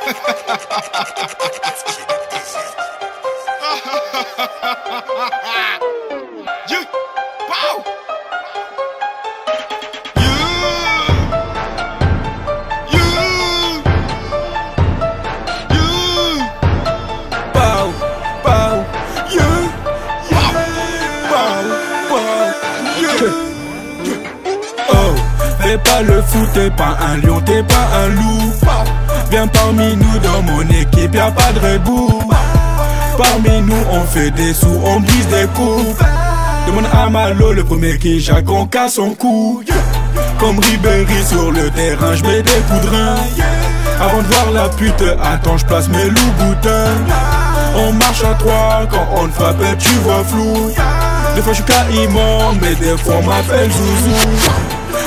Yeah. Pow. Fais pas le fou, t'es pas un lion, t'es pas un loup. Viens parmi nous, dans mon équipe y'a pas de rebou. Parmi nous on fait des sous, on brise des coups. Demande à Malo, le premier qui jaque, on casse son cou. Comme Ribéry sur le terrain, j'mets des coups de rein. Avant de voir la pute, attends, j'place mes loups boutins. On marche à trois, quand on frappe tu vois flou. Des fois j'suis caïman, mais des fois on m'appelle Zouzou.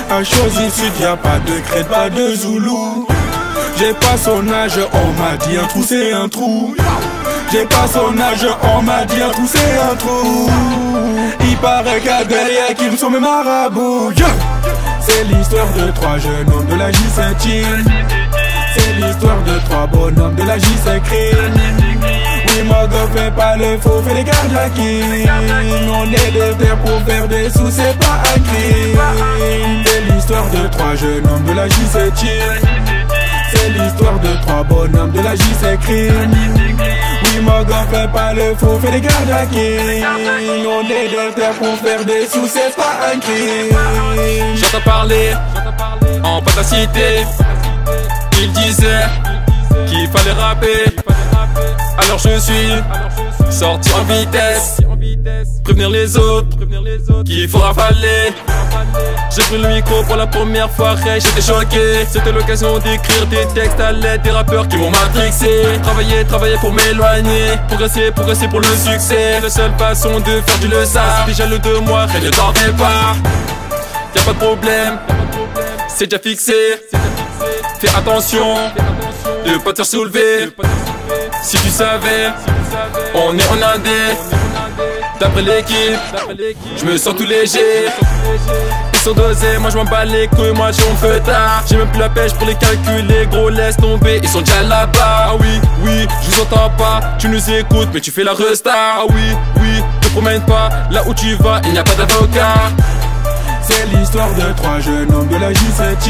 À Choisy Sud y'a pas de crête, pas de Zoulou. J'ai pas son âge, on m'a dit un trou c'est un trou. J'ai pas son âge, on m'a dit un trou c'est un trou. Il paraît qu'à derrière qui me sont mes marabouts. C'est l'histoire de trois jeunes hommes de la J7. C'est l'histoire de trois bonhommes de la J7 Crime. Oui, Mogo fait pas le faux, fait les gardiens. On est des terres pour faire des sous, c'est pas un crime. C'est l'histoire de trois jeunes hommes de la J7. C'est l'histoire de trois bonhommes de la J7 Crime. Oui, Mogo fait pas le faux, fait les gardiens. On est des terres pour faire des sous, c'est pas un crime. J'entends parler en patacité. Il disait qu'il fallait rapper. Alors je suis sorti en vitesse. Prévenir les autres qu'il faut rafaler. J'ai pris le micro pour la première fois, j'étais choqué. C'était l'occasion d'écrire des textes à l'aide des rappeurs qui m'ont matrixé. Travailler pour m'éloigner. Progresser pour le succès. La seule façon de faire du leçage. Déjà le 2 mois, rien ne t'en fait pas. Y'a pas de problème, c'est déjà fixé. Fais attention de pas te faire soulever. Si tu savais, on est en indé. D'après l'équipe, je me sens tout léger. Ils sont dosés, moi je m'en bats les couilles, moi j'ai mon feu tard. J'ai même plus la pêche pour les calculer, gros laisse tomber, ils sont déjà là-bas. Ah oui, je vous entends pas, tu nous écoutes mais tu fais la restar. Ah oui, te promène pas, là où tu vas, il n'y a pas d'avocat. C'est l'histoire de trois jeunes hommes de la J7.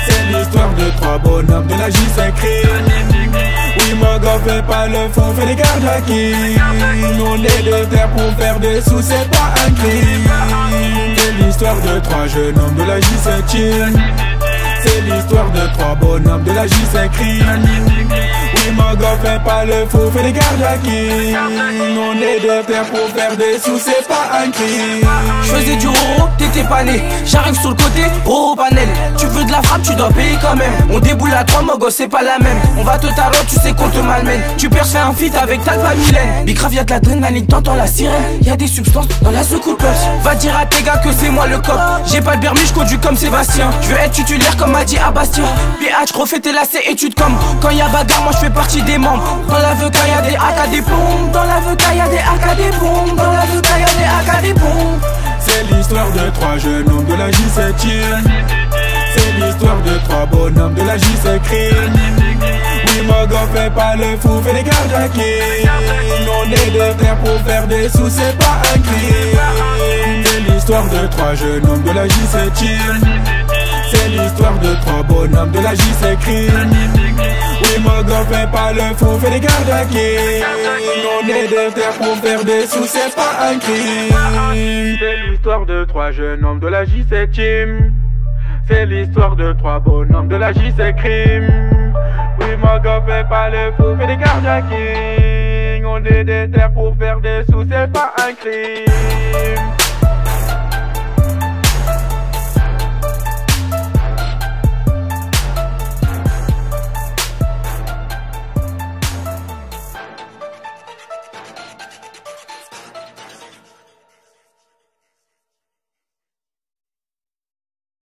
C'est l'histoire de trois bonhommes de la J7 Crime. Oui, Mogo fait pas le faux, fait les gardiens. On est des terres pour faire des sous, c'est pas un crime. C'est l'histoire de trois jeunes hommes de la J7. C'est l'histoire de trois bonhommes de la J7 Crime. Oui, Mogo fait pas le faux, fait les gardiens. On est des terres pour faire des sous, c'est pas un crime. J'faisais du roro, t'étais pas né. J'arrive sur le côté, roro panel. Tu veux de la frappe, tu dois payer quand même. On déboule à 3, Mogo, c'est pas la même. On va te tarot, tu sais qu'on te malmène. Tu perds, fais un feat avec Talpa Mylène. Bicrave, y'a de l'adrénaline, t'entends la sirène. Y'a des substances dans la secours. Va dire à tes gars que c'est moi le cop. J'ai pas de permis, j'conduis comme Sébastien. J'veux être titulaire comme m'a dit à Bastien. PH, refais tes lacets, études comme. Quand y'a bagarre, moi j'fais partie des membres. Dans la VK y'a des AK des bombes. Dans la VK y'a des AK des bombes. Dans la VK y'a des AK des bombes. C'est l'histoire de trois jeunes hommes de la J7. C'est l'histoire de trois bonhommes de la J7 Crime. Oui, Mogo fait pas le fou, fait les gardiens. On est des terres pour faire des sous, c'est pas un crime. C'est l'histoire de trois jeunes hommes de la J7. C'est l'histoire de trois bonhommes de la J7 Crime. Oui, Mogo fait pas le fou, fait les gardiens. On est des terres pour faire des sous, c'est pas un crime. C'est l'histoire de trois jeunes hommes de la J7. C'est l'histoire de trois bonhommes de la J7 Crime. Oui, Mogo fait pas le fou, fait des gardiens. On est des terres pour faire des sous, c'est pas un crime.